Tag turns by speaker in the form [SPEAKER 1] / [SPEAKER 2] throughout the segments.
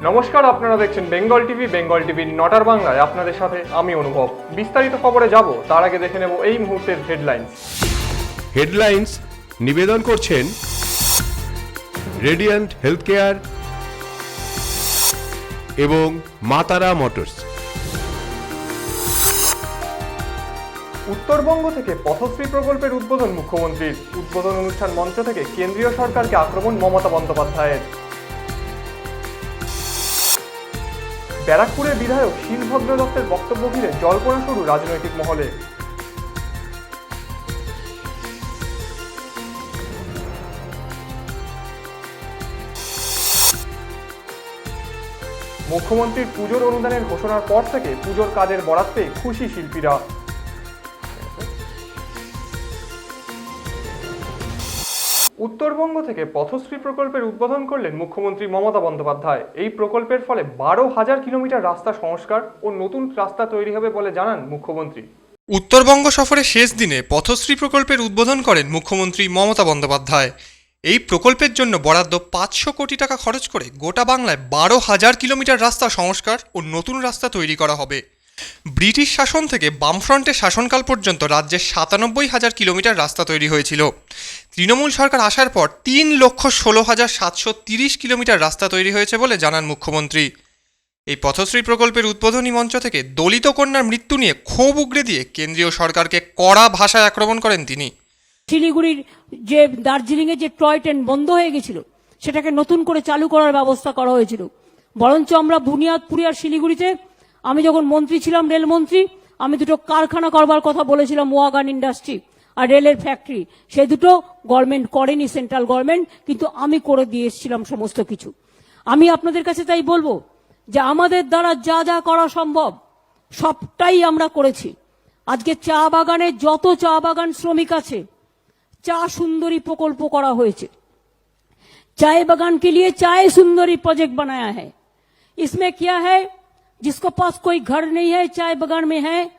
[SPEAKER 1] নমস্কার, আপনারা দেখছেন বেঙ্গল টিভির নটার বাংলায় আপনাদের সাথে আমি অনুভব। বিস্তারিত খবরে যাব তার আগে দেখে নেব এই মুহূর্তের
[SPEAKER 2] হেডলাইন্স নিবেদন করছেন রেডিয়েন্ট হেলথ কেয়ার এবং মা তারা মোটরস।
[SPEAKER 1] উত্তরবঙ্গ থেকে পথশ্রী প্রকল্পের উদ্বোধন মুখ্যমন্ত্রীর। উদ্বোধন অনুষ্ঠান মঞ্চ থেকে কেন্দ্রীয় সরকারকে আক্রমণ মমতা বন্দ্যোপাধ্যায়ের। ব্যারাকপুরের বিধায়ক শিলভদ্র দত্তের বক্তব্য ঘিরে জল্পনা শুরু রাজনৈতিক মহলে। মুখ্যমন্ত্রীর পুজোর অনুদানের ঘোষণার পর থেকে পুজোর কাজের বরাত পেয়ে খুশি শিল্পীরা। উত্তরবঙ্গ থেকে পথশ্রী প্রকল্পের উদ্বোধন করলেন মুখ্যমন্ত্রী মমতা বন্দ্যোপাধ্যায়। এই প্রকল্পের ফলে 12,000 কিলোমিটার রাস্তা সংস্কার ও নতুন রাস্তা তৈরি হবে বলে জানান মুখ্যমন্ত্রী।
[SPEAKER 3] উত্তরবঙ্গ সফরের শেষ দিনে পথশ্রী প্রকল্পের উদ্বোধন করেন মুখ্যমন্ত্রী মমতা বন্দ্যোপাধ্যায়। এই প্রকল্পের জন্য বরাদ্দ 500 কোটি টাকা খরচ করে গোটা বাংলায় 12,000 কিলোমিটার রাস্তা সংস্কার ও নতুন রাস্তা তৈরি করা হবে। ব্রিটিশ শাসন থেকে বামফ্রন্টের শাসনকাল পর্যন্ত রাজ্যে 97,000 কিলোমিটার রাস্তা তৈরি হয়েছিল। তৃণমূল সরকার আসার পর 3,16,730 কিলোমিটার রাস্তা তৈরি হয়েছে বলে জানান মুখ্যমন্ত্রী। এই পথশ্রী প্রকল্পের উদ্বোধনী মঞ্চ থেকে দলিত কন্যার মৃত্যু নিয়ে ক্ষোভ উগরে দিয়ে কেন্দ্রীয় সরকারকে কড়া ভাষায় আক্রমণ করেন তিনি।
[SPEAKER 4] শিলিগুড়ির যে দার্জিলিংয়ে যে টয় ট্রেন বন্ধ হয়ে গেছিল সেটাকে নতুন করে চালু করার ব্যবস্থা করা হয়েছিল। বরঞ্চ আমরা বুনিয়াদপুরে আর শিলিগুড়িতে, আমি যখন মন্ত্রী ছিলাম রেলমন্ত্রী, আমি দুটো কারখানা করবার কথা বলেছিলাম, ওয়াগান ইন্ডাস্ট্রি আর রেলের ফ্যাক্টরি। সে দুটো গভর্নমেন্ট করেনি, সেন্ট্রাল গভর্নমেন্ট, কিন্তু আমি করে দিয়ে এসেছিলাম সমস্ত কিছু। আমি আপনাদের কাছে তাই বলবো যে আমাদের দ্বারা যা যা করা সম্ভব সবটাই আমরা করেছি। আজকে চা বাগানে যত চা বাগান শ্রমিক আছে, चा सुंदरी प्रकल्प करा हुए चाय बागान के लिए चाय सुंदरी प्रोजेक्ट बनाया है। इसमें क्या है, जिसको पास कोई घर नहीं है चाय बागान में है,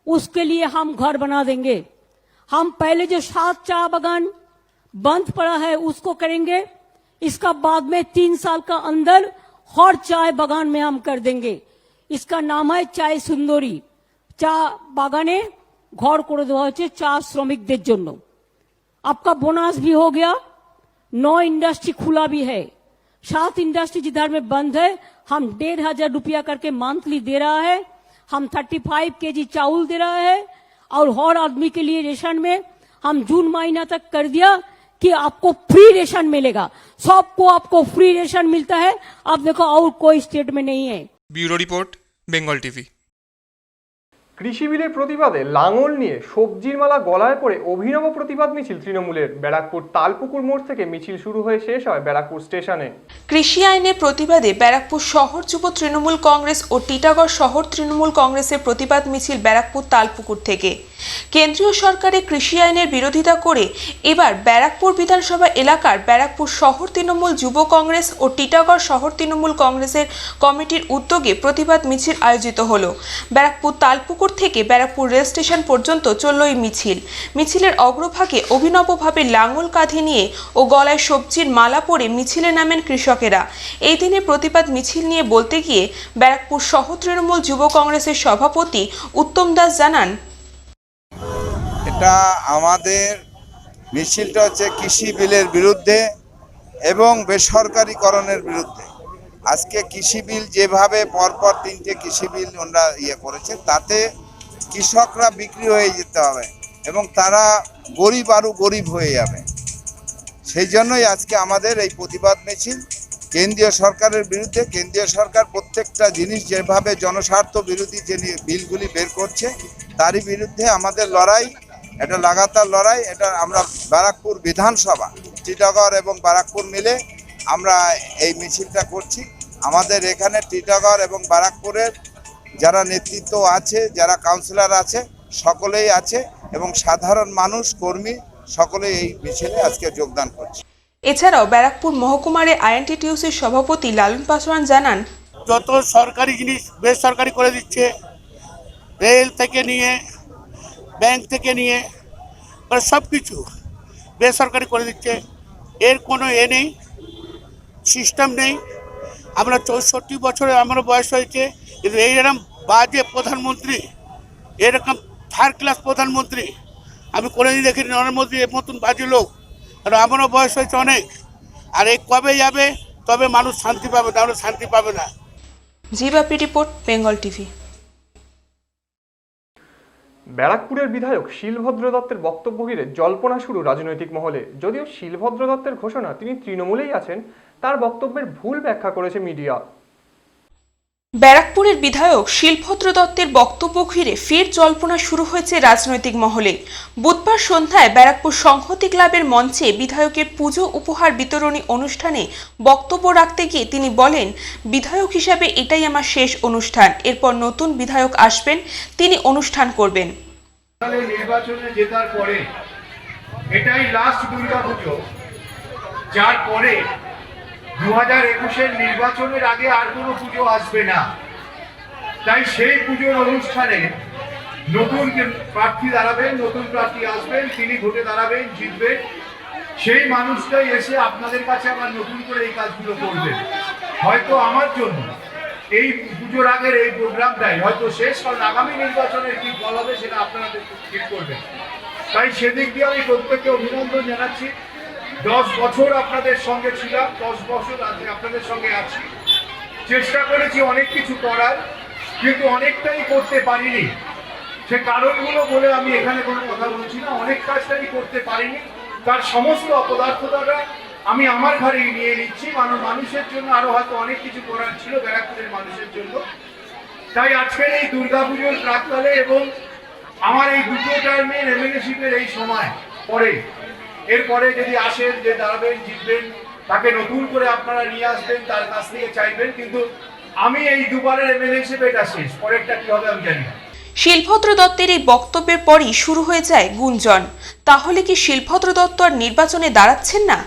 [SPEAKER 4] उसके लिए हम घर बना देंगे। हम पहले जो 7 चाय बागान बंद पड़ा है उसको करेंगे। इसका बाद में 3 साल का अंदर हर चाय बागान में हम कर देंगे। इसका नाम है चाय सुंदरी। चा बागाने घर करे देওয়া হয়েছে চা শ্রমিকদের জন্য। आपका बोनस भी हो गया, 9 इंडस्ट्री खुला भी है, 7 इंडस्ट्री जिधर में बंद है हम 1,500 रुपया करके मंथली दे रहा है। हम 35 केजी चावल दे रहा है और हर आदमी के लिए रेशन में हम जून महीना तक कर दिया कि आपको फ्री रेशन मिलेगा। सबको आपको फ्री रेशन मिलता है। अब देखो और कोई स्टेट में नहीं है।
[SPEAKER 3] Bureau report, Bengal TV.
[SPEAKER 1] কৃষি বিলের প্রতিবাদে লাঙল নিয়ে সবজির মালা গলায় পড়ে অভিনব প্রতিবাদ মিছিল তৃণমূলের। ব্যারাকপুর তালপুকুর মোড় থেকে মিছিল শুরু হয়ে শেষ হয় ব্যারাকপুর স্টেশনে।
[SPEAKER 5] কৃষি আইনের প্রতিবাদে ব্যারাকপুর শহর যুব তৃণমূল কংগ্রেস ও টিটাগড় শহর তৃণমূল কংগ্রেসের প্রতিবাদ মিছিল ব্যারাকপুর তালপুকুর থেকে। কেন্দ্রীয় সরকারের কৃষি আইনের বিরোধিতা করে এবার ব্যারাকপুর বিধানসভা এলাকার ব্যারাকপুর শহর তৃণমূল যুব কংগ্রেস ও টিটাগড় শহর তৃণমূল কংগ্রেসের কমিটির উদ্যোগে প্রতিবাদ মিছিল আয়োজিত হলো। ব্যারাকপুর তালপুকুর থেকে ব্যারাকপুর রেল স্টেশন পর্যন্ত চলল এই মিছিল। মিছিলের অগ্রভাগে অভিনবভাবে লাঙল কাঁধে নিয়ে ও গলায় সবজির মালা পরে মিছিলে নামেন কৃষকেরা। এই দিনে প্রতিবাদ মিছিল নিয়ে বলতে গিয়ে ব্যারাকপুর শহর তৃণমূল যুব কংগ্রেসের সভাপতি উত্তম দাস জানান,
[SPEAKER 6] এটা আমাদের মিছিলটা হচ্ছে কৃষি বিলের বিরুদ্ধে এবং বেসরকারিকরণের বিরুদ্ধে। আজকে কৃষি বিল যেভাবে পরপর 3টে কৃষি বিল ওনারা করেছে, তাতে কৃষকরা বিক্রি হয়ে যেতে হবে এবং তারা গরিব আরও গরিব হয়ে যাবে। সেই জন্যই আজকে আমাদের এই প্রতিবাদ মিছিল কেন্দ্রীয় সরকারের বিরুদ্ধে। কেন্দ্রীয় সরকার প্রত্যেকটা জিনিস যেভাবে জনস্বার্থ বিরোধী যে বিলগুলি বের করছে তারই বিরুদ্ধে আমাদের লড়াই, এটা লাগাতার লড়াই। এটা আমরা ব্যারাকপুর বিধানসভা, টিটাগড় এবং ব্যারাকপুর মিলে আমরা এই মিছিলটা করছি। আমাদের এখানে টিটাগড় এবং ব্যারাকপুরের যারা নেতৃত্ব আছে, যারা কাউন্সিলর আছে, সকলেই আছে এবং সাধারণ মানুষ, কর্মী সকলেই এই মিছিলে আজকে যোগদান করছে।
[SPEAKER 5] এছাড়াও ব্যারাকপুর মহকুমার আইএনটিটিউসির সভাপতি লালন পাসওয়ান জানান,
[SPEAKER 7] যত সরকারি জিনিস বেসরকারি করে দিচ্ছে, রেল থেকে নিয়ে ব্যাংক থেকে নিয়ে সব কিছু বেসরকারি করে দিচ্ছে। এর কোনো নেই, সিস্টেম নেই। আমরা 64 বছরে আমার বয়স হয়েছে, কিন্তু এইরকম বাজে প্রধানমন্ত্রী, এরকম থার্ড ক্লাস প্রধানমন্ত্রী আমি কোনোদিন দেখিনি। নরেন্দ্র মোদী এর মতন বাজে লোক, কারণ আমারও বয়স হয়েছে অনেক। আর এই কবে যাবে তবে মানুষ শান্তি পাবে, তাহলে শান্তি পাবে না।
[SPEAKER 5] জিবাপি রিপোর্ট, বেঙ্গল টিভি।
[SPEAKER 1] ব্যারাকপুরের বিধায়ক শিলভদ্র দত্তের বক্তব্য ঘিরে জল্পনা শুরু রাজনৈতিক মহলে। যদিও শিলভদ্র দত্তের ঘোষণা তিনি তৃণমূলেই আছেন, তার বক্তব্যের ভুল ব্যাখ্যা করেছে মিডিয়া।
[SPEAKER 5] ব্যারাকপুরের বিধায়ক শিলভদ্র দত্তের বক্তব্য ঘিরে ফের জল্পনা শুরু হয়েছে রাজনৈতিক মহলে। বুধবার সন্ধ্যায় ব্যারাকপুর সংহতি ক্লাবের মঞ্চে বিধায়কের পুজো উপহার বিতরণী অনুষ্ঠানে বক্তব্য রাখতে গিয়ে তিনি বলেন, বিধায়ক হিসাবে এটাই আমার শেষ অনুষ্ঠান, এরপর নতুন বিধায়ক আসবেন, তিনি অনুষ্ঠান করবেন।
[SPEAKER 8] নির্বাচনে জেতার পরে এটাই লাস্ট দুর্গাপুজো, যার পরে 2021-এর নির্বাচনের আগে আর কোনো পুজো আসবে না। তাই সেই পুজোর অনুষ্ঠানে নতুন প্রার্থী দাঁড়াবেন, নতুন প্রার্থী আসবেন, তিনি ভোটে দাঁড়াবেন, জিতবেন। সেই মানুষটাই এসে আপনাদের কাছে আবার নতুন করে এই কাজগুলো করবেন। হয়তো আমার জন্য এই পুজোর আগের এই প্রোগ্রামটাই হয়তো শেষ, কারণ আগামী নির্বাচনের কি ফল হবে সেটা আপনারা ঠিক করবেন। তাই সেদিক দিয়ে আমি প্রত্যেককে অভিনন্দন জানাচ্ছি। 10 বছর আপনাদের সঙ্গে ছিলাম, 10 বছর আজকে আপনাদের সঙ্গে আছি। চেষ্টা করেছি অনেক কিছু করার, কিন্তু অনেকটাই করতে পারিনি। সে কারণগুলো বলে আমি এখানে কোনো কথা বলছি না। অনেক কাজটাই করতে পারিনি, তার সমস্ত অপদার্থতাটা আমি আমার ঘাড়ে নিয়ে নিচ্ছি। মানুষের জন্য আরো হয়তো অনেক কিছু করার ছিল, ব্যারাকপুরের মানুষের জন্য। তাই আজকের এই দুর্গাপুজোর প্রাক্কালে এবং আমার এই দুটো টার্মের এমএলএশিপের এই সময় পরে, এরপরে যদি আসেন, যে দাঁড়াবেন, জিতবেন, তাকে নতুন করে আপনারা নিয়ে আসবেন, তার কাছ থেকে চাইবেন। কিন্তু আমি এই দুবারের এমএলএ হিসেবে এটা শেষ, পরেরটা কি হবে আমি জানি না।
[SPEAKER 5] শিলভদ্র দত্তের এই বক্তব্যের পরই শুরু হয়ে যায় গুঞ্জন। তাহলে কি শিলভদ্র দত্ত আর নির্বাচনে দাঁড়াচ্ছেন না,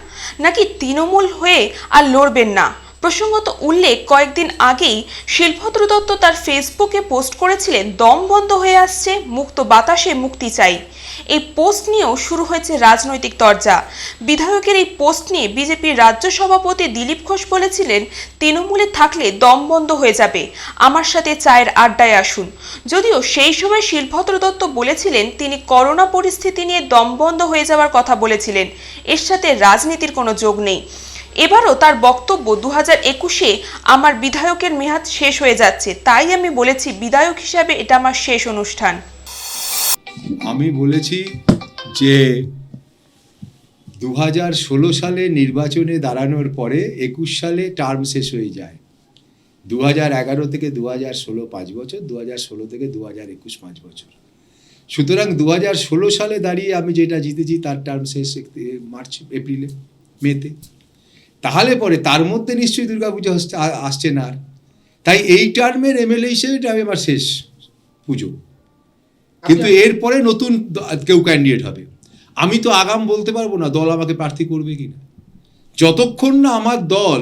[SPEAKER 5] নাকি তৃণমূল হয়ে আর লড়বেন না? প্রসঙ্গত উল্লেখ, কয়েকদিন আগেই শিলভদ্র দত্ত তার ফেসবুকে পোস্ট করেছিলেন, দম বন্ধ হয়ে আসছে, মুক্ত বাতাসে মুক্তি চাই। এই পোস্ট নিয়েও শুরু হয়েছে রাজনৈতিক তরজা। বিধায়কের এই পোস্ট নিয়ে বিজেপির রাজ্য সভাপতি দিলীপ ঘোষ বলেছিলেন, তৃণমূলে থাকলে দম বন্ধ হয়ে যাবে, আমার সাথে চায়ের আড্ডায় আসুন। যদিও সেই সময় শিলভদ্র দত্ত বলেছিলেন তিনি করোনা পরিস্থিতি নিয়ে দম বন্ধ হয়ে যাওয়ার কথা বলেছিলেন, এর সাথে রাজনীতির কোনো যোগ নেই। এবারও তার বক্তব্য, 2021-এ আমার বিধায়কের মেয়াদ শেষ হয়ে যাচ্ছে, তাই আমি বলেছি বিধায়ক হিসাবে এটা আমার শেষ অনুষ্ঠান।
[SPEAKER 9] আমি বলেছি যে 2016 সালে নির্বাচনে দাঁড়ানোর পরে 21 সালে টার্ম শেষ হয়ে যায়। 2011 থেকে 2016 5 বছর, 2016 থেকে 2021 5 বছর। সুতরাং 2016 সালে দাঁড়িয়ে আমি যেটা জিতেছি তার টার্ম শেষ মার্চ, এপ্রিলে, মেতে। তাহলে পরে তার মধ্যে নিশ্চয়ই দুর্গাপুজো আসছে না আর। তাই এই টার্মের এমএলএ হিসেবে এটা আমার শেষ পুজো। কিন্তু এরপরে নতুন কেউ ক্যান্ডিডেট হবে। আমি তো আগাম বলতে পারবো না দল আমাকে প্রার্থী করবে কিনা। যতক্ষণ না আমার দল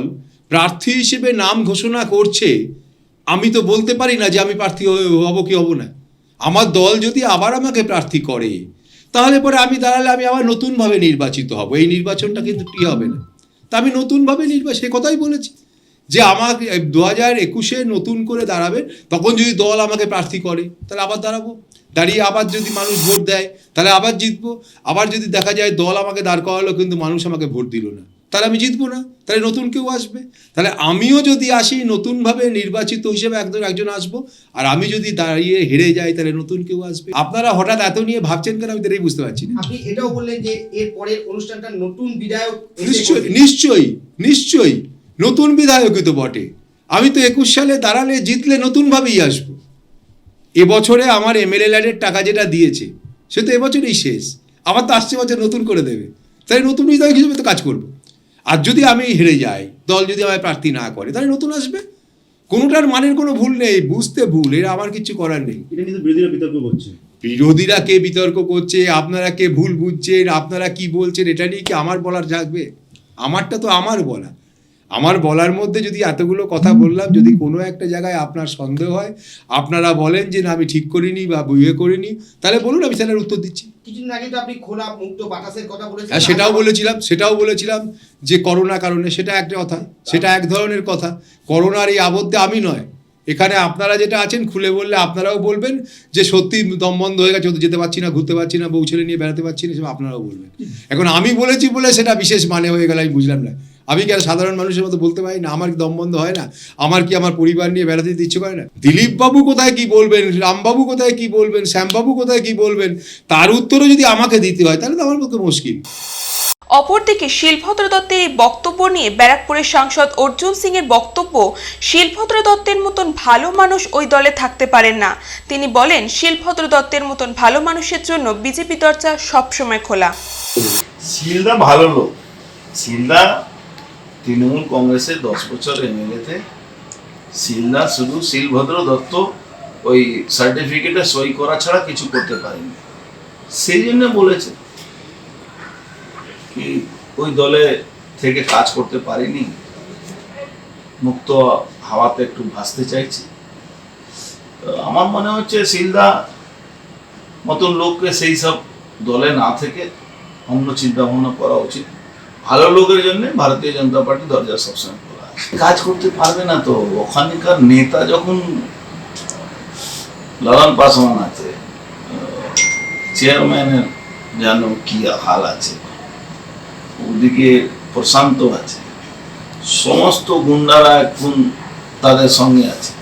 [SPEAKER 9] প্রার্থী হিসেবে নাম ঘোষণা করছে, আমি তো বলতে পারি না যে আমি প্রার্থী হব কি হব না। আমার দল যদি আবার আমাকে প্রার্থী করে, তাহলে পরে আমি দাঁড়ালে আমি আবার নতুনভাবে নির্বাচিত হব। এই নির্বাচনটা কিন্তু টি হবে না। তা আমি নতুনভাবে সে কথাই বলেছি যে আমাকে 2021-এ নতুন করে দাঁড়াবে। তখন যদি দল আমাকে প্রার্থী করে তাহলে আবার দাঁড়াবো, দাঁড়িয়ে আবার যদি মানুষ ভোট দেয় তাহলে আবার জিতবো। আবার যদি দেখা যায় দল আমাকে দাঁড় করালো কিন্তু মানুষ আমাকে ভোট দিল না, তাহলে আমি জিতবো না, তাহলে নতুন কেউ আসবে। তাহলে আমিও যদি আসি নতুনভাবে নির্বাচিত হিসেবে একজন আসবো, আর আমি যদি দাঁড়িয়ে হেরে যাই তাহলে নতুন কেউ আসবে। আপনারা হঠাৎ এত নিয়ে ভাবছেন কেন আমি এটাই বুঝতে পারছি না।
[SPEAKER 10] আপনি এটাও বললেন যে এর পরের অনুষ্ঠানটা নতুন বিধায়ক,
[SPEAKER 9] নিশ্চয়ই নতুন বিধায়কই তো বটে। আমি তো 21 সালে দাঁড়ালে জিতলে নতুনভাবেই আসবো। এবছরে আমার এমএলএ ল্যাডের টাকা যেটা দিয়েছে সে তো এবছরেই শেষ, আবার তো আসছে বছর নতুন করে দেবে। তাই নতুন বিধায়ক হিসেবে তো কাজ করবো। আর যদি আমি হেরে যাই, দল যদি আমায় প্রার্থী না করে, তাহলে নতুন আসবে। কোনোটার মানের কোনো ভুল নেই, বুঝতে ভুল, এরা আমার কিছু করার নেই।
[SPEAKER 10] এটা কিন্তু বিরোধীরা বিতর্ক করছে।
[SPEAKER 9] বিরোধীরা কে বিতর্ক করছে, আপনারা কে ভুল বুঝছেন, আপনারা কি বলছেন, এটা নিয়ে কি আমার বলার থাকবে? আমারটা তো আমার বলা। আমার বলার মধ্যে যদি এতগুলো কথা বললাম, যদি কোনো একটা জায়গায় আপনার সন্দেহ হয়, আপনারা বলেন যে না আমি ঠিক করিনি বা ইয়ে করিনি, তাহলে বলুন, আমি সেটার উত্তর দিচ্ছি।
[SPEAKER 10] কিছুদিন আগে তো আপনি খোলা মুক্ত বাতাসের কথা বলেছেন।
[SPEAKER 9] হ্যাঁ, সেটাও বলেছিলাম যে করোনা কারণে, সেটা একটা কথা, সেটা এক ধরনের কথা। করোনার এই আবদ্ধে আমি নয়, এখানে আপনারা যেটা আছেন খুলে বললে আপনারাও বলবেন যে সত্যি দম বন্ধ হয়ে গেছে, যেতে পারছি না, ঘুরতে পারছি না, বউ ছেলে নিয়ে বেড়াতে পারছি না, সেসব আপনারাও বলবেন। এখন আমি বলেছি বলে সেটা বিশেষ মানে হয়ে গেল, আমি বুঝলাম না। আমি কি আর সাধারণ মানুষের মতো বলতে পারি না? আমার কি দম বন্ধ হয় না? আমার কি আমার পরিবার নিয়ে বেড়াতে দিতে ইচ্ছে করে না? দিলীপ বাবু কোথায় কি বলবেন, রামবাবু কোথায় কি বলবেন, শ্যামবাবু কোথায় কি বলবেন, তার উত্তরও যদি আমাকে দিতে হয় তাহলে তো আমার পক্ষে মুশকিল।
[SPEAKER 5] অপরদিকে শিলভদ্র দত্তের এই বক্তব্য নিয়ে ব্যারাকপুরের সাংসদ অর্জুন সিং এর বক্তব্য, শিলভদ্র দত্তের মতন ভালো মানুষ ওই দলে থাকতে পারেন না। তিনি বলেন, শিলভদ্র দত্তের মতন ভালো মানুষের জন্য বিজেপি দরজা সবসময় খোলা।
[SPEAKER 11] শিলদা ভালো লোক, শিলদা তৃণমূল কংগ্রেসের 10 বছর এমএলএতে শিলদা শুধু শিলভদ্র দত্ত ওই সার্টিফিকেটে সই করা ছাড়া কিছু করতে পারেনি, সেই জন্য বলেছে কি ওই দলে থেকে কাজ করতে পারিনি, মুক্ত হাওয়াতে একটু ভাসতে চাইছি। আমার মনে হচ্ছে শিলদা মতন লোককে সেই সব দলে না থেকে অন্য চিন্তা ভাবনা করা উচিত। ভালো লোকের জন্য ভারতীয় জনতা পার্টি দরজা সবসময় খোলা আছে। কাজ করতে পারবে না তো, ওখানকার নেতা যখন লালন পাসওয়ান আছে, চেয়ারম্যানের জানো কি হাল আছে, ওদিকে প্রশান্ত আছে, সমস্ত গুন্ডারা এখন তাদের সঙ্গে আছে,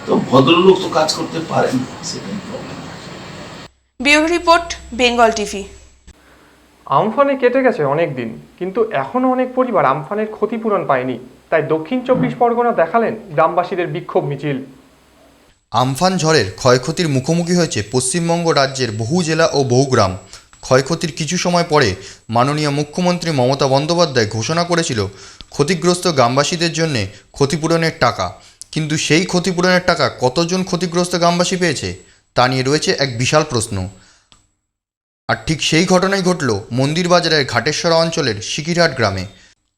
[SPEAKER 11] তো ভদ্রলোক তো কাজ করতে পারে না, সেটাই problem.
[SPEAKER 5] Bureau report, Bengal TV.
[SPEAKER 1] আমফানে কেটে গেছে অনেক দিন, কিন্তু এখনও অনেক পরিবার আমফানের ক্ষতিপূরণ পায়নি। তাই দক্ষিণ 24 পরগনা দেখালেন গ্রামবাসীদের বিক্ষোভ মিছিল।
[SPEAKER 12] আমফান ঝড়ের ক্ষয়ক্ষতির মুখোমুখি হয়েছে পশ্চিমবঙ্গ রাজ্যের বহু জেলা ও বহু গ্রাম। ক্ষয়ক্ষতির কিছু সময় পরে মাননীয় মুখ্যমন্ত্রী মমতা বন্দ্যোপাধ্যায় ঘোষণা করেছিল ক্ষতিগ্রস্ত গ্রামবাসীদের জন্য ক্ষতিপূরণের টাকা, কিন্তু সেই ক্ষতিপূরণের টাকা কতজন ক্ষতিগ্রস্ত গ্রামবাসী পেয়েছে তা নিয়ে রয়েছে এক বিশাল প্রশ্ন। আর ঠিক সেই ঘটনাই ঘটল মন্দির বাজারের ঘাটেশ্বরা অঞ্চলের সিকিরহাট গ্রামে।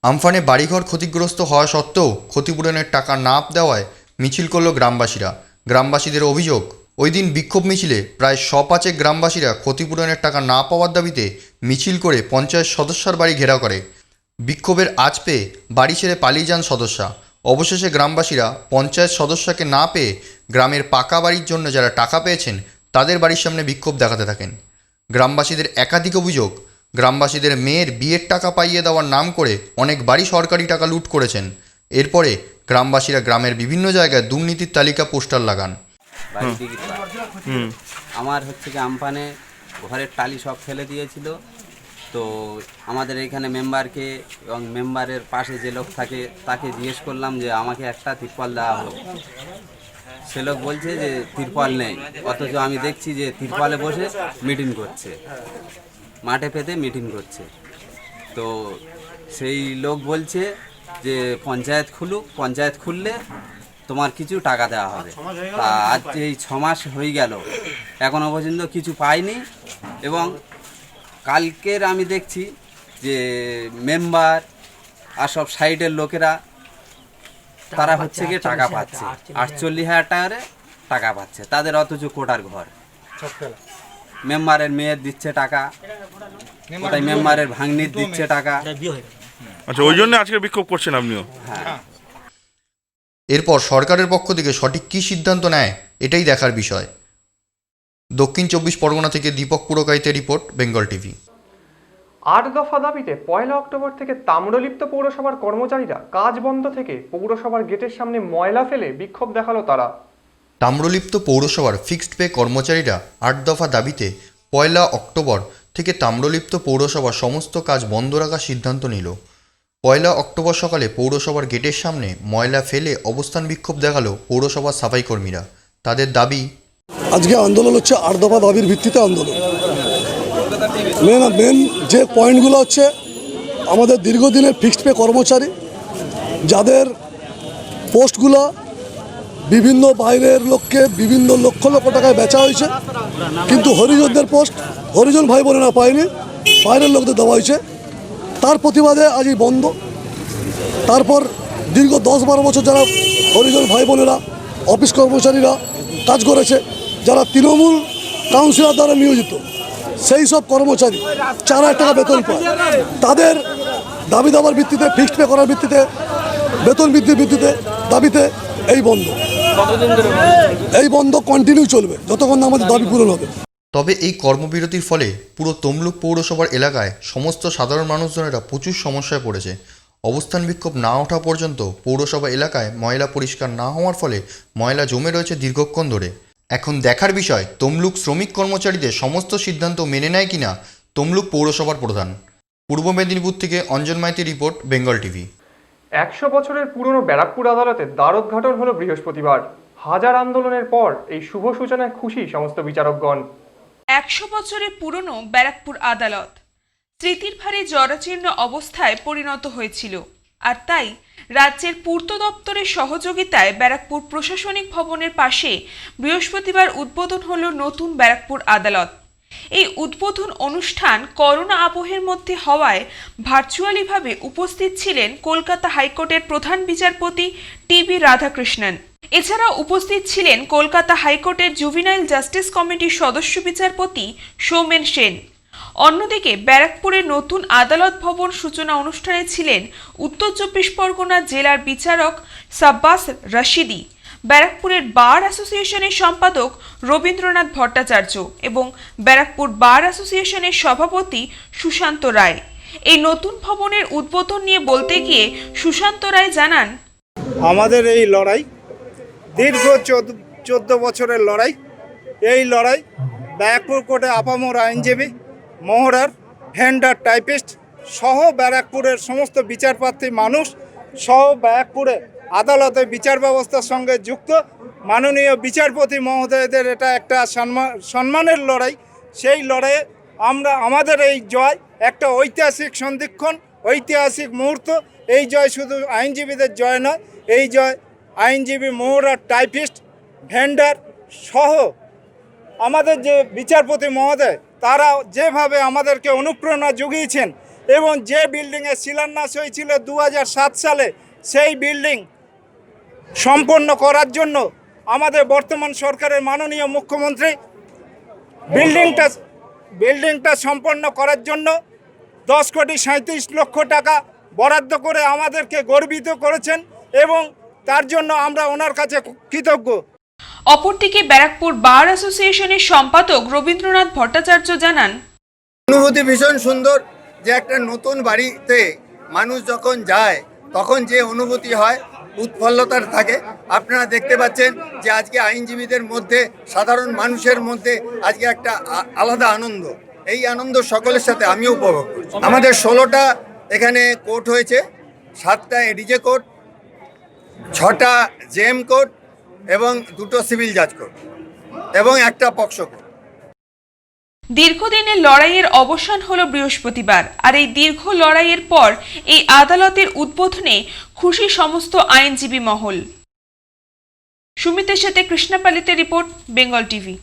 [SPEAKER 12] আমফানে বাড়িঘর ক্ষতিগ্রস্ত হওয়া সত্ত্বেও ক্ষতিপূরণের টাকা না দেওয়ায় মিছিল করল গ্রামবাসীরা। গ্রামবাসীদের অভিযোগ, ওই দিন বিক্ষোভ মিছিলে প্রায় 105 গ্রামবাসীরা ক্ষতিপূরণের টাকা না পাওয়ার দাবিতে মিছিল করে পঞ্চায়েত সদস্যার বাড়ি ঘেরাও করে। বিক্ষোভের আঁচ পেয়ে বাড়ি ছেড়ে পালিয়ে যান সদস্যা। অবশেষে গ্রামবাসীরা পঞ্চায়েত সদস্যকে না পেয়ে গ্রামের পাকা বাড়ির জন্য যারা টাকা পেয়েছেন তাদের বাড়ির সামনে বিক্ষোভ দেখাতে থাকেন। গ্রামবাসীদের একাধিক অভিযোগ, গ্রামবাসীদের মেয়ের বিয়ের টাকা পাইয়ে দেওয়ার নাম করে অনেক বাড়ি সরকারি টাকা লুট করেছেন। এরপরে গ্রামবাসীরা গ্রামের বিভিন্ন জায়গায় দুর্নীতির তালিকা পোস্টার লাগান।
[SPEAKER 13] আমার হচ্ছে কি আমফানে ঘরের টালি সব ফেলে দিয়েছিল, তো আমাদের এখানে মেম্বারকে এবং মেম্বারের পাশে যে লোক থাকে তাকে জিজ্ঞেস করলাম যে আমাকে একটা তিরপল দেওয়া হোক। সে লোক বলছে যে তিরপল নেই, অথচ আমি দেখছি যে তিরপলে বসে মিটিং করছে, মাঠে পেতে মিটিং করছে। তো সেই লোক বলছে যে পঞ্চায়েত খুলুক, পঞ্চায়েত খুললে তোমার কিছু টাকা দেওয়া হবে। তা আজ এই 6 মাস হয়ে গেল, এখনও পর্যন্ত কিছু পাইনি। এবং কালকের আমি দেখছি যে মেম্বার আর সব সাইডের লোকেরা তারা হচ্ছে গিয়ে টাকা পাচ্ছে, 48,000 টাকারে টাকা পাচ্ছে তাদের, অথচ কোটার ঘর। মেম্বারের মেয়ের দিচ্ছে টাকা, কোথায় মেম্বারের ভাগ্নির দিচ্ছে টাকা।
[SPEAKER 14] আচ্ছা, ওই জন্য আজকে বিক্ষোভ করছেন আপনিও?
[SPEAKER 13] হ্যাঁ।
[SPEAKER 12] এরপর সরকারের পক্ষ থেকে সঠিক কী সিদ্ধান্ত নেয় এটাই দেখার বিষয়। দক্ষিণ 24 পরগনা থেকে দীপক পুরকাইতের রিপোর্ট, বেঙ্গল টিভি।
[SPEAKER 1] 8 দফা দাবিতে 1 অক্টোবর থেকে তাম্রলিপ্ত পৌরসভার কর্মচারীরা কাজ বন্ধ থেকে পৌরসভার গেটের সামনে ময়লা ফেলে বিক্ষোভ দেখালো তারা।
[SPEAKER 12] তাম্রলিপ্ত পৌরসভার ফিক্সড পে কর্মচারীরা 8 দফা দাবিতে 1 অক্টোবর থেকে তাম্রলিপ্ত পৌরসভার সমস্ত কাজ বন্ধ রাখার সিদ্ধান্ত নিল। 1 অক্টোবর সকালে পৌরসভার গেটের সামনে ময়লা ফেলে অবস্থান বিক্ষোভ দেখালো পৌরসভার সাফাই কর্মীরা। তাদের দাবি,
[SPEAKER 15] আজকে আন্দোলন হচ্ছে 8 দফা দাবির ভিত্তিতে আন্দোলন। মেন যে পয়েন্টগুলো হচ্ছে আমাদের দীর্ঘদিনের ফিক্সড পে কর্মচারী যাদের পোস্টগুলো বিভিন্ন বাইরের লোককে বিভিন্ন লক্ষ লক্ষ টাকায় বেচা হয়েছে, কিন্তু হরিজনদের পোস্ট হরিজন ভাই বোনেরা পায়নি, বাইরের লোকদের দেওয়া হয়েছে। তার প্রতিবাদে আজ এই বন্ধ। তারপর দীর্ঘ 10-12 বছর যারা হরিজন ভাই বোনেরা অফিস কর্মচারীরা কাজ করেছে, যারা তৃণমূল কাউন্সিলর দ্বারা নিয়োজিত, সেই সব কর্মচারী 4,000 টাকা বেতন পায়। তাদের দাবি দাবার ভিত্তিতে, ফিক্সড পে করার ভিত্তিতে, বেতন বৃদ্ধির ভিত্তিতে দাবিতে এই বন্ধ কন্টিনিউ চলবে যতক্ষণ না আমাদের দাবি পূরণ হবে।
[SPEAKER 12] তবে এই কর্মবিরতির ফলে পুরো তমলুক পৌরসভার এলাকায় সমস্ত সাধারণ মানুষজনেরা প্রচুর সমস্যায় পড়েছে। অবস্থান বিক্ষোভ না ওঠা পর্যন্ত পৌরসভা এলাকায় ময়লা পরিষ্কার না হওয়ার ফলে ময়লা জমে রয়েছে দীর্ঘক্ষণ ধরে। এখন দেখার বিষয় তমলুক শ্রমিক কর্মচারীদের সমস্ত সিদ্ধান্ত মেনে নেয় কিনা তমলুক পৌরসভার প্রধান। পূর্ব মেদিনীপুর থেকে অঞ্জন মাইতির রিপোর্ট, বেঙ্গল টিভি।
[SPEAKER 1] 100 বছরের পুরনো ব্যারাকপুর আদালতে দ্বারোদ্ঘাটন হলো বৃহস্পতিবার। হাজার আন্দোলনের পর এই শুভ সূচনায় খুশি সমস্ত বিচারকগণ।
[SPEAKER 5] 100 বছরের পুরনো ব্যারাকপুর আদালত স্মৃতির ভারে জরাজীর্ণ অবস্থায় পরিণত হয়েছিল, আর তাই রাজ্যের পূর্ত দপ্তরের সহযোগিতায় ব্যারাকপুর প্রশাসনিক ভবনের পাশে বৃহস্পতিবার উদ্বোধন হলো নতুন ব্যারাকপুর আদালত। এই উদ্বোধন অনুষ্ঠান করোনা আবহের মধ্যে হওয়ায় ভার্চুয়ালিভাবে উপস্থিত ছিলেন কলকাতা হাইকোর্টের প্রধান বিচারপতি টি.বি. রাধাকৃষ্ণন। এছাড়াও উপস্থিত ছিলেন কলকাতা হাইকোর্টের জুভিনাইল জাস্টিস কমিটির সদস্য বিচারপতি সৌমেন সেন। অন্যদিকে ব্যারাকপুরের নতুন আদালত ভবন সূচনা অনুষ্ঠানে ছিলেন উত্তর 24 পরগনা জেলার বিচারক সাব্বাস রশিদি, ব্যারাকপুরের বার অ্যাসোসিয়েশনের সম্পাদক রবীন্দ্রনাথ ভট্টাচার্য এবং ব্যারাকপুর বার অ্যাসোসিয়েশনের সভাপতি সুশান্ত রায়। এই নতুন ভবনের উদ্বোধন নিয়ে বলতে গিয়ে সুশান্ত রায় জানান,
[SPEAKER 16] আমাদের এই লড়াই দীর্ঘ 14 বছরের লড়াই। এই লড়াই ব্যারাকপুর কোর্টে আপামর আইনজীবী, মোহরার, ভেন্ডার, টাইপিস্ট সহ ব্যারাকপুরের সমস্ত বিচারপ্রার্থী মানুষ সহ ব্যারাকপুরে আদালতে বিচার ব্যবস্থার সঙ্গে যুক্ত মাননীয় বিচারপতি মহোদয়দের এটা একটা সম্মানের লড়াই। সেই লড়াইয়ে আমাদের এই জয় একটা ঐতিহাসিক সন্ধিক্ষণ, ঐতিহাসিক মুহূর্ত। এই জয় শুধু আইনজীবীদের জয় নয়, এই জয় আইনজীবী, মোহরার, টাইপিস্ট, ভেন্ডার সহ আমাদের যে বিচারপতি মহোদয় তারা যেভাবে আমাদেরকে অনুপ্রেরণা জুগিয়েছেন এবং যে বিল্ডিংয়ের শিলান্যাস হয়েছিল 2007 সালে, সেই বিল্ডিং সম্পন্ন করার জন্য আমাদের বর্তমান সরকারের মাননীয় মুখ্যমন্ত্রী বিল্ডিংটা সম্পন্ন করার জন্য 10,37,00,000 টাকা বরাদ্দ করে আমাদেরকে গর্বিত করেছেন এবং তার জন্য আমরা ওনার কাছে কৃতজ্ঞ।
[SPEAKER 5] অপরদিকে ব্যারাকপুর বার অ্যাসোসিয়েশনের সম্পাদক রবীন্দ্রনাথ ভট্টাচার্য জানান,
[SPEAKER 16] অনুভূতি ভীষণ সুন্দর যে একটা নতুন বাড়িতে মানুষ যখন যায় তখন যে অনুভূতি হয় উৎফুল্লতার থাকে। আপনারা দেখতে পাচ্ছেন যে আজকে আইনজীবীদের মধ্যে, সাধারণ মানুষের মধ্যে আজকে একটা আলাদা আনন্দ। এই আনন্দ সকলের সাথে আমিও উপভোগ করছি। আমাদের 16টা এখানে কোর্ট হয়েছে, 7টা এডিজে কোর্ট, 6টা জেএম কোর্ট এবং 2টো সিভিল জাজ কোর্ট এবং একটা পক্সো কোর্ট।
[SPEAKER 5] দীর্ঘদিনের লড়াইয়ের অবসান হলো বৃহস্পতিবার, আর এই দীর্ঘ লড়াইয়ের পর এই আদালতের উদ্বোধনে খুশি সমস্ত আইনজীবী মহল। সুমিতের সাথে কৃষ্ণাপালিতে রিপোর্ট, বেঙ্গল টিভি।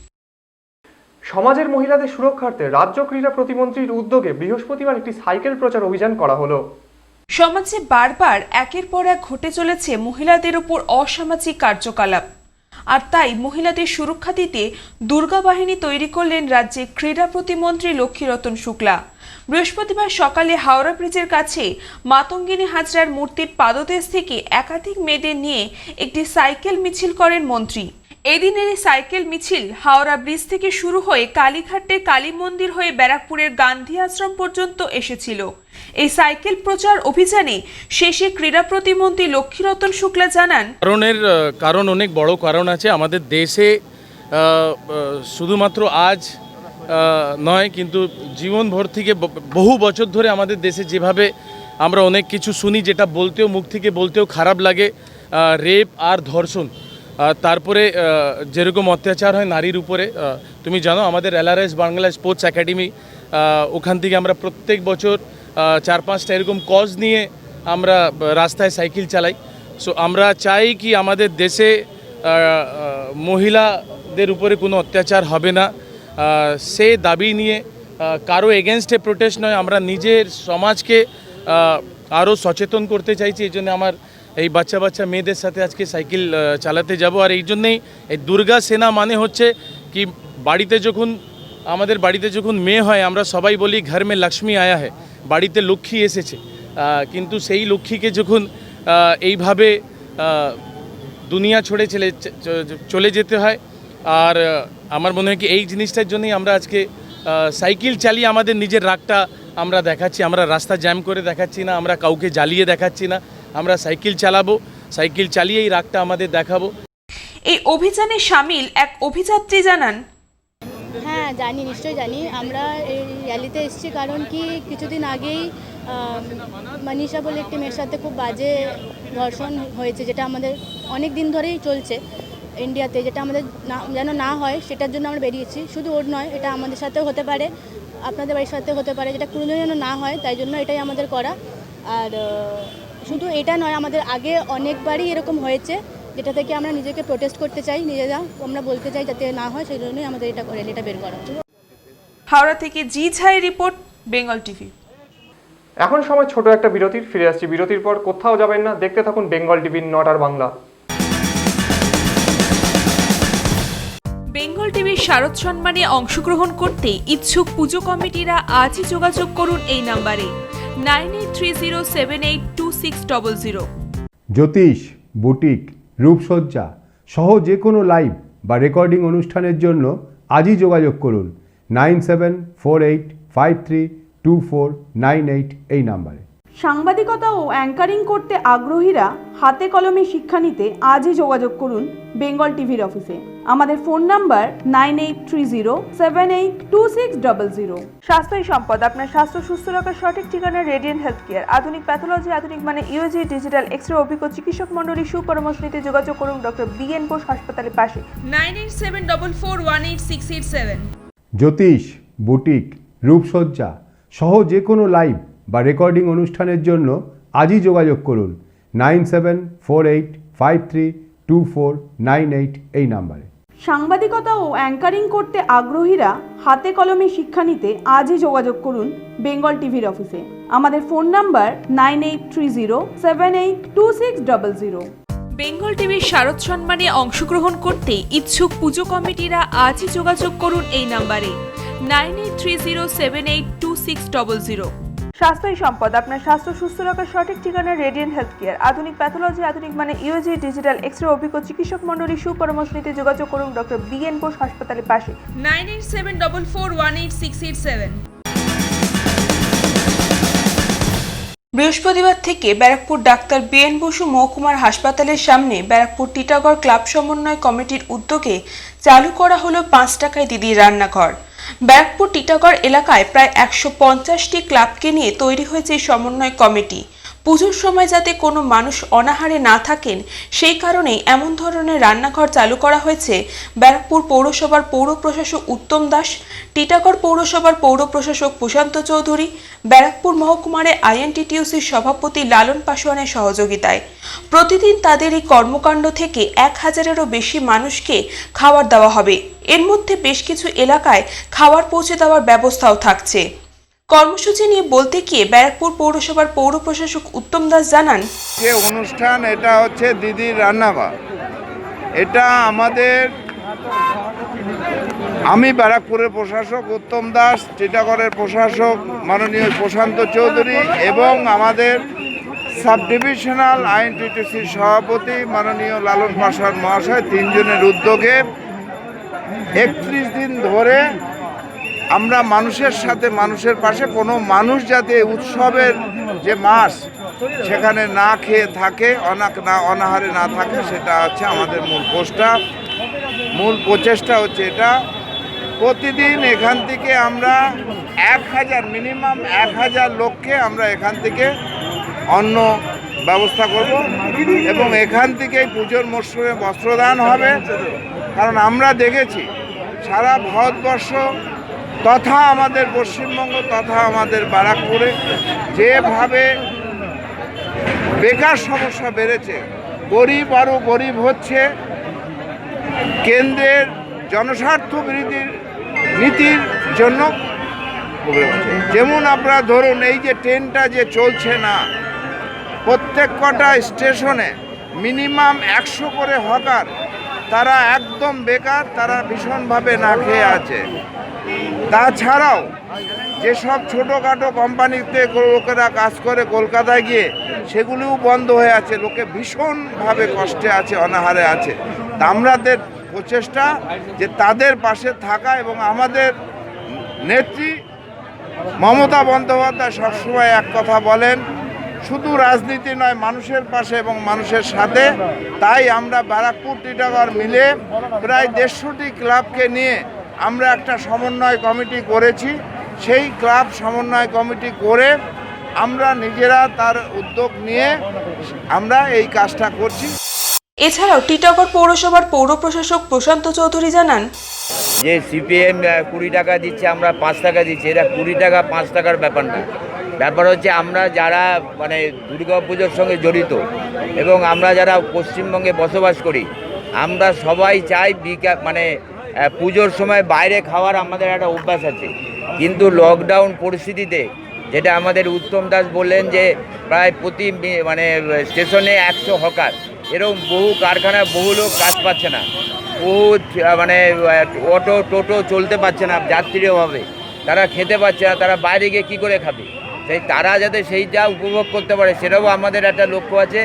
[SPEAKER 1] সমাজের মহিলাদের সুরক্ষার্থে রাজ্য ক্রীড়া প্রতিমন্ত্রীর উদ্যোগে বৃহস্পতিবার একটি সাইকেল প্রচার অভিযান করা হলো।
[SPEAKER 5] সমাজে বারবার একের পর এক ঘটে চলেছে মহিলাদের উপর অসামাজিক কার্যকলাপ, আর তাই মহিলাদের সুরক্ষা দিতে দুর্গা বাহিনী তৈরি করলেন রাজ্যের ক্রীড়া প্রতিমন্ত্রী লক্ষ্মীরতন শুক্লা। বৃহস্পতিবার সকালে হাওড়া ব্রিজের কাছে মাতঙ্গিনী হাজরার মূর্তির পাদদেশ থেকে একাধিক মেয়েদের নিয়ে একটি সাইকেল মিছিল করেন মন্ত্রী। এদিনের এই সাইকেল মিছিল হাওড়া ব্রিজ থেকে শুরু হয়ে কালীঘাটের কালী মন্দির হয়ে ব্যারাকপুরের গান্ধী আশ্রম পর্যন্ত এসেছিল। এই সাইকেল প্রচার অভিযানে শেষে ক্রীড়া প্রতিমন্ত্রী লক্ষ্মীরতন শুক্লা জানান,
[SPEAKER 17] কারণ অনেক বড় কারণ আছে আমাদের দেশে, শুধুমাত্র আজ নয় কিন্তু জীবনভর থেকে বহু বছর ধরে আমাদের দেশে যেভাবে আমরা অনেক কিছু শুনি যেটা বলতেও মুখ থেকে বলতেও খারাপ লাগে, রেপ আর ধর্ষণ, তারপরে যেরকম অত্যাচার হয় নারীর উপরে। তুমি জানো আমাদের LRS বাংলা স্পোর্টস একাডেমি, ওখান থেকে আমরা প্রত্যেক বছর 4-5টা এরকম কজ নিয়ে আমরা রাস্তায় সাইকেল চালাই। সো আমরা চাই কি আমাদের দেশে মহিলাদের উপরে কোনো অত্যাচার হবে না, সে দাবি নিয়ে কারো এগেনস্টে প্রোটেস্ট নয়, আমরা নিজের সমাজকে আরও সচেতন করতে চাইছি। এই জন্য আমার এই বাচ্চা বাচ্চা মেয়েদের সাথে আজকে সাইকেল চালাতে যাব। আর এই জন্যেই এই দুর্গা সেনা মানে হচ্ছে কি, বাড়িতে যখন আমাদের বাড়িতে যখন মেয়ে হয় আমরা সবাই বলি ঘর মে লক্ষ্মী আয়া হ্যায়, বাড়িতে লক্ষ্মী এসেছে। কিন্তু সেই লক্ষ্মীকে যখন এইভাবে দুনিয়া ছেড়ে চলে যেতে হয়, আর আমার মনে হয় কি এই জিনিসটার জন্যই আমরা আজকে সাইকেল চালিয়ে আমাদের নিজের রাগটা আমরা দেখাচ্ছি। আমরা রাস্তা জ্যাম করে দেখাচ্ছি না, আমরা কাউকে জ্বালিয়ে দেখাচ্ছি না, আমরা সাইকেল চালাবো, সাইকেল চালিয়ে এই রাগটা আমাদের দেখাবো।
[SPEAKER 5] এই অভিযানে সামিল এক অভিযাত্রী জানান,
[SPEAKER 18] হ্যাঁ জানি, নিশ্চয়ই জানি। আমরা এই র্যালিতে এসেছি কারণ কি কিছুদিন আগেই মনীষা বলে একটি মেয়ের সাথে খুব বাজে ধর্ষণ হয়েছে, যেটা আমাদের অনেক দিন ধরেই চলছে ইন্ডিয়াতে, যেটা আমাদের যেন না হয় সেটার জন্য আমরা বেরিয়েছি। শুধু ওর নয়, এটা আমাদের সাথেও হতে পারে, আপনাদের বাড়ির সাথেও হতে পারে, যেটা কোনোদিন যেন না হয়, তাই জন্য এটাই আমাদের করা। আর শুধু এটা নয়, আমাদের আগে অনেকবারই এরকম হয়েছে, যেটা থেকে আমরা নিজেকে প্রোটেস্ট করতে চাই, নিজেরা আমরা বলতে চাই যাতে না হয়, সেই জন্যই আমাদের এটা র্যালিটা বের করা।
[SPEAKER 5] হাওড়া থেকে জি ঝাই রিপোর্ট, বেঙ্গল টিভি।
[SPEAKER 1] এখন সময় ছোট একটা বিরতির, ফিরে আসছি বিরতির পর। কোথাও যাবেন না, দেখতে থাকুন বেঙ্গল টিভির নটার বাংলা।
[SPEAKER 5] বেঙ্গল টিভির শারদ সম্মানে অংশগ্রহণ করতে ইচ্ছুক পুজো কমিটিরা আজই যোগাযোগ করুন এই নাম্বারে 9830782600।
[SPEAKER 2] জ্যোতিষ, বুটিক, রূপসজ্জা সহ যে কোনো লাইভ বা রেকর্ডিং অনুষ্ঠানের জন্য আজই যোগাযোগ করুন 9748532498 এই নাম্বারে।
[SPEAKER 5] সাংবাদিকতা ও অ্যাঙ্কারিং করতে আগ্রহীরা হাতে কলমে শিক্ষা নিতে আজই যোগাযোগ করুন বেঙ্গল টিভির অফিসে। আমাদের ফোন নাম্বার 9830782600। স্বাস্থ্যই সম্পদ, আপনার স্বাস্থ্য সুস্থ রাখার সঠিক ঠিকানা রেডিয়েন্ট হেলথ কেয়ার। আধুনিক প্যাথোলজি, আধুনিক মানে ইউজি, ডিজিটাল এক্সরে, অভিজ্ঞ চিকিৎসক মণ্ডলী সুপরামর্শ নিতে যোগাযোগ করুন ডক্টর BN বোস হাসপাতালের পাশে 9874418687।
[SPEAKER 2] জ্যোতিষ, বুটিক, রূপসজ্জা সহ যে কোনো লাইভ বা রেকর্ডিং অনুষ্ঠানের জন্য আজই যোগাযোগ করুন 9748532498 এই নাম্বারে।
[SPEAKER 5] সাংবাদিকতা ও অ্যাঙ্কারিং করতে আগ্রহীরা হাতে কলমে শিক্ষা নিতে আজই যোগাযোগ করুন বেঙ্গল টিভির অফিসে। আমাদের ফোন নাম্বার 9830782600। বেঙ্গল টিভির শারদ সম্মানে অংশগ্রহণ করতে ইচ্ছুক পুজো কমিটিরা আজই যোগাযোগ করুন এই নাম্বারে 9830782600। স্বাস্থ্যই সম্পদ, আপনার স্বাস্থ্য সুস্থ রাখার সঠিক ঠিকানা রেডিয়েন্ট হেলথ কেয়ার। আধুনিক প্যাথোলজি, আধুনিক মানে ইউজি, ডিজিটাল এক্সরে, অভিজ্ঞ চিকিৎসক মণ্ডলী সুপরামর্শ নিতে যোগাযোগ করুন ডক্টর BN বোস হাসপাতালের পাশে 9874418687। বৃহস্পতিবার থেকে ব্যারাকপুর ডাক্তার BN বসু মহকুমার হাসপাতালের সামনে ব্যারাকপুর টিটাগড় ক্লাব সমন্বয় কমিটির উদ্যোগে চালু করা হলো 5 টাকায় দিদির রান্নাঘর। ব্যারাকপুর টিটাগড় এলাকায় প্রায় 150টি ক্লাবকে নিয়ে তৈরি হয়েছে এই সমন্বয় কমিটি। পুজোর সময় যাতে কোনো মানুষ অনাহারে না থাকেন সেই কারণেই এমন ধরনের রান্নাঘর চালু করা হয়েছে ব্যারাকপুর পৌরসভার পৌর প্রশাসক উত্তম দাস, টিটাগড় পৌরসভার পৌর প্রশাসক প্রশান্ত চৌধুরী, ব্যারাকপুর মহকুমারে INTTUCর সভাপতি লালন পাসোয়ানের সহযোগিতায়। প্রতিদিন তাদের এই কর্মকাণ্ড থেকে 1000-এরও বেশি মানুষকে খাবার দেওয়া হবে। এর মধ্যে বেশ কিছু এলাকায় খাবার পৌঁছে দেওয়ার ব্যবস্থাও থাকছে। কর্মসূচি নিয়ে বলতে গিয়ে ব্যারাকপুর পৌরসভার পৌর প্রশাসক উত্তম দাস জানান,
[SPEAKER 6] যে অনুষ্ঠান এটা হচ্ছে দিদির রান্নাঘর। এটা আমি ব্যারাকপুরের প্রশাসক উত্তম দাস, টিটাগড়ের প্রশাসক মাননীয় প্রশান্ত চৌধুরী এবং আমাদের সাব ডিভিশনাল INTTUCর সভাপতি মাননীয় লালন পাসোয়ান মহাশয়, 3 জনের উদ্যোগে 31 দিন ধরে আমরা মানুষের সাথে মানুষের পাশে, কোনো মানুষ যাতে উৎসবের যে মাস সেখানে না খেয়ে থাকে, অনাহারে না থাকে, সেটা হচ্ছে আমাদের মূল প্রচেষ্টা হচ্ছে এটা। প্রতিদিন এখান থেকে আমরা 1000 মিনিমাম 1000 লোককে আমরা এখান থেকে অন্ন ব্যবস্থা করব এবং এখান থেকেই পুজোর মরশুমে বস্ত্রদান হবে। কারণ আমরা দেখেছি সারা ভারতবর্ষ তথা আমাদের পশ্চিমবঙ্গ তথা আমাদের ব্যারাকপুরে যেভাবে বেকার সমস্যা বেড়েছে, গরিব আরও গরিব হচ্ছে, কেন্দ্রের জনস্বার্থ বিরোধী নীতির জন্য। যেমন আপনারা ধরুন এই যে ট্রেনটা যে চলছে না, প্রত্যেক কটা স্টেশনে মিনিমাম 100 করে হকার, তারা একদম বেকার, তারা ভীষণভাবে না খেয়ে আছে। তাছাড়াও যেসব ছোটোখাটো কোম্পানিতে লোকেরা কাজ করে কলকাতায় গিয়ে, সেগুলিও বন্ধ হয়ে আছে, লোকে ভীষণভাবে কষ্টে আছে, অনাহারে আছে। তা আমাদের প্রচেষ্টা যে তাদের পাশে থাকা, এবং আমাদের নেত্রী মমতা বন্দ্যোপাধ্যায় সবসময় এক কথা বলেন, শুধু রাজনীতি নয়, মানুষের পাশে এবং মানুষের সাথে। তাই আমরা ব্যারাকপুর টিটাগড় মিলে প্রায় 150টি ক্লাবকে নিয়ে আমরা একটা সমন্বয় কমিটি করেছি। সেই ক্লাব সমন্বয় কমিটি করে আমরা নিজেরা তার উদ্যোগ নিয়ে আমরা এই কাজটা করছি।
[SPEAKER 5] এছাড়াও টিটাগড় পৌরসভার পৌর প্রশাসক প্রশান্ত চৌধুরী জানান,
[SPEAKER 19] যে সিপিএম 20 টাকা দিচ্ছে, আমরা 5 টাকা দিচ্ছি, এটা 20 টাকা 5 টাকার ব্যাপার না। ব্যাপার হচ্ছে আমরা যারা মানে দুর্গা পুজোর সঙ্গে জড়িত এবং আমরা যারা পশ্চিমবঙ্গে বসবাস করি, আমরা সবাই চাই মানে পুজোর সময় বাইরে খাওয়ার আমাদের একটা অভ্যাস আছে। কিন্তু লকডাউন পরিস্থিতিতে, যেটা আমাদের উত্তম দাস বললেন যে প্রায় প্রতি মানে স্টেশনে 100 হকার, এরকম বহু কারখানা, বহু লোক কাজ পাচ্ছে না, বহু মানে অটো টোটো চলতে পারছে না যাত্রীর অভাবে, তারা খেতে পাচ্ছে না, তারা বাইরে গিয়ে কী করে খাবে? সেই তারা যাতে সেইটা উপভোগ করতে পারে, সেটাও আমাদের একটা লক্ষ্য আছে।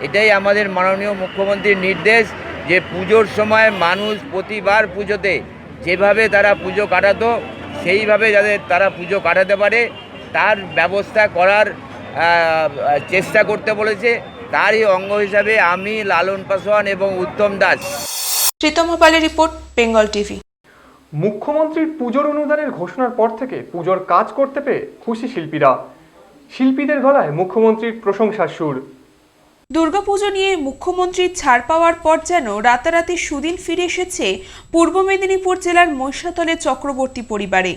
[SPEAKER 19] এটাই আমাদের মাননীয় মুখ্যমন্ত্রীর নির্দেশ যে পুজোর সময় মানুষ প্রতিবার পুজোতে যেভাবে তারা পুজো কাটাতো, সেইভাবে যাতে তারা পুজো কাটাতে পারে তার ব্যবস্থা করার চেষ্টা করতে বলেছে। তারই অঙ্গ হিসাবে আমি, লালন পাসওয়ান এবং উত্তম দাস।
[SPEAKER 5] প্রীতম পালের রিপোর্ট, বেঙ্গল টিভি।
[SPEAKER 1] মুখ্যমন্ত্রীর পুজোর অনুদানের ঘোষণার পর থেকে পুজোর কাজ করতে পেরে খুশি শিল্পীরা। শিল্পীদের গলায় মুখ্যমন্ত্রীর প্রশংসার সুর।
[SPEAKER 5] দুর্গাপুজো নিয়ে মুখ্যমন্ত্রীর ছাড় পাওয়ার পর যেন রাতারাতি সুদিন ফিরে এসেছে পূর্ব মেদিনীপুর জেলার মহিষাতলের চক্রবর্তী পরিবারে।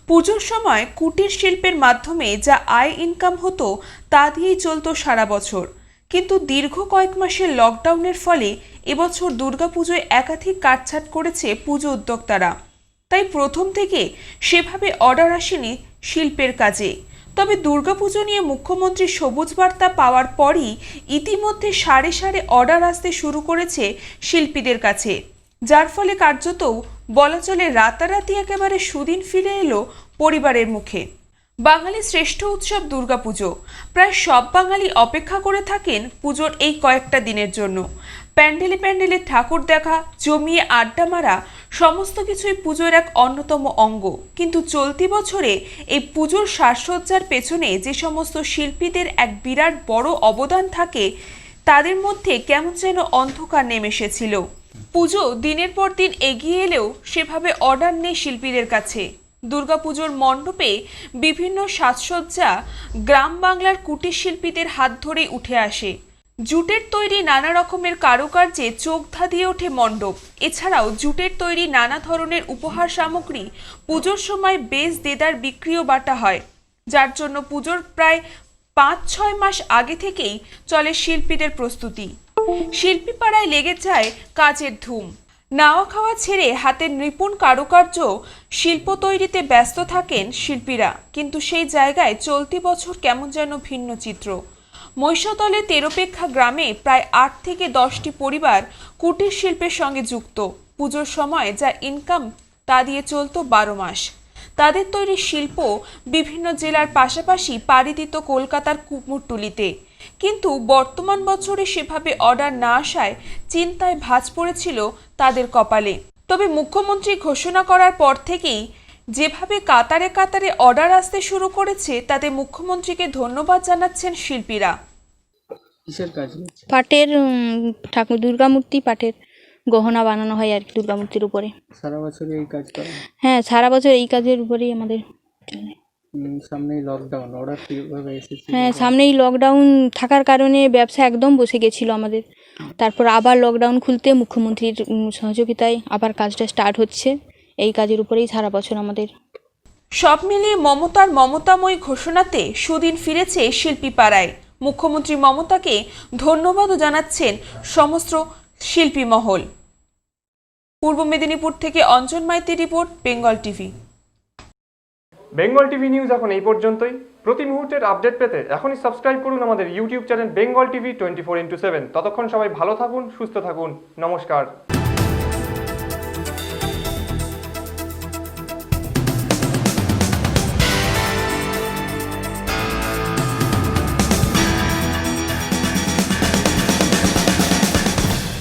[SPEAKER 5] পুজোর সময় কুটির শিল্পের মাধ্যমে যা আয় ইনকাম হতো তা দিয়েই চলত সারা বছর। কিন্তু দীর্ঘ কয়েক মাসের লকডাউনের ফলে এবছর দুর্গাপুজোয় একাধিক কাটছাঁট করেছে পুজো উদ্যোক্তারা। তাই প্রথম থেকে সেভাবে অর্ডার আসেনি শিল্পের কাজে। তবে দুর্গাপুজো নিয়ে মুখ্যমন্ত্রীর সবুজ বার্তা পাওয়ার পরই ইতিমধ্যে সাড়ে সাড়ে অর্ডার আসতে শুরু করেছে শিল্পীদের কাছে, যার ফলে কার্যতও বলা চলে রাতারাতি একেবারে সুদিন ফিরে এলো পরিবারের মুখে। বাঙালির শ্রেষ্ঠ উৎসব দুর্গাপুজো। প্রায় সব বাঙালি অপেক্ষা করে থাকেন পুজোর এই কয়েকটা দিনের জন্য। প্যান্ডেলে প্যান্ডেলে ঠাকুর দেখা, জমিয়ে আড্ডা মারা, সমস্ত কিছুই পুজোর এক অন্যতম অঙ্গ। কিন্তু চলতি বছরে এই পুজোর সাজসজ্জার পেছনে যে সমস্ত শিল্পীদের এক বিরাট বড় অবদান থাকে, তাদের মধ্যে কেমন যেন অন্ধকার নেমে এসেছিল। পুজো দিনের পর দিন এগিয়ে এলেও সেভাবে অর্ডার নেই শিল্পীদের কাছে। দুর্গাপুজোর মণ্ডপে বিভিন্ন সাজসজ্জা গ্রাম বাংলার কুটির শিল্পীদের হাত ধরেই উঠে আসে। জুটের তৈরি নানা রকমের কারুকার্যে চোখ ধাঁধিয়ে ওঠে মণ্ডপ। এছাড়াও জুটের তৈরি নানা ধরনের উপহার সামগ্রী পুজোর সময় বেশ দেদার বিক্রিও বাটা হয়, যার জন্য পুজোর প্রায় 5-6 মাস আগে থেকেই চলে শিল্পীদের প্রস্তুতি। শিল্পী পাড়ায় লেগে যায় কাজের ধুম। নাওয়া খাওয়া ছেড়ে হাতের নিপুণ কারুকার্য শিল্প তৈরিতে ব্যস্ত থাকেন শিল্পীরা। কিন্তু সেই জায়গায় চলতি বছর কেমন যেন ভিন্ন চিত্র। মহিষাতলে তেরোপেক্ষা গ্রামে প্রায় 8 থেকে 10টি পরিবার কুটির শিল্পের সঙ্গে যুক্ত। পুজোর সময় যা ইনকাম তা দিয়ে চলত 12 মাস। তাদের তৈরি শিল্প বিভিন্ন জেলার পাশাপাশি পাড়ি দিত কলকাতার কুমোরটুলিতে। কিন্তু বর্তমান বছরে সেভাবে অর্ডার না আসায় চিন্তায় ভাঁজ পড়েছিল তাদের কপালে। তবে মুখ্যমন্ত্রী ঘোষণা করার পর থেকেই যেভাবে কাতারে কাতারে অর্ডার আসতে শুরু করেছে, তাতে মুখ্যমন্ত্রীকে ধন্যবাদ জানাচ্ছেন শিল্পীরা।
[SPEAKER 20] কিসের কাজ?
[SPEAKER 18] পাটের ঠাকুর, দুর্গামূর্তি পাটের গহনা বানানো হয় আর কি দুর্গামূর্তির উপরে।
[SPEAKER 20] সারা বছর এই কাজ করে?
[SPEAKER 18] হ্যাঁ, সারা বছর এই কাজের উপরেই আমাদের চলে।
[SPEAKER 20] সামনেই লকডাউন, অর্ডার কিভাবে এসেছে?
[SPEAKER 18] হ্যাঁ, সামনেই লকডাউন থাকার কারণে ব্যবসা একদম বসে গেছিল আমাদের। তারপর আবার লকডাউন খুলতে মুখ্যমন্ত্রীর সহযোগিতায় আবার কাজটা স্টার্ট হচ্ছে। এই কাজের উপরেই সারা বছর আমাদের।
[SPEAKER 5] সব মিলিয়ে মমতার মমতাময়ী ঘোষণাতে সুদিন ফিরেছে শিল্পী পাড়ায়। মুখ্যমন্ত্রী মমতাকে ধন্যবাদও জানাচ্ছেন সমস্ত শিল্পী মহল। পূর্ব মেদিনীপুর থেকে অঞ্জন মাইতির report, Bengal TV.
[SPEAKER 1] Bengal TV news এখন এই পর্যন্তই। প্রতি মুহূর্তের আপডেট পেতে এখনই সাবস্ক্রাইব করুন আমাদের YouTube channel Bengal TV 24x7। ততক্ষণ সবাই ভালো থাকুন, সুস্থ থাকুন। নমস্কার।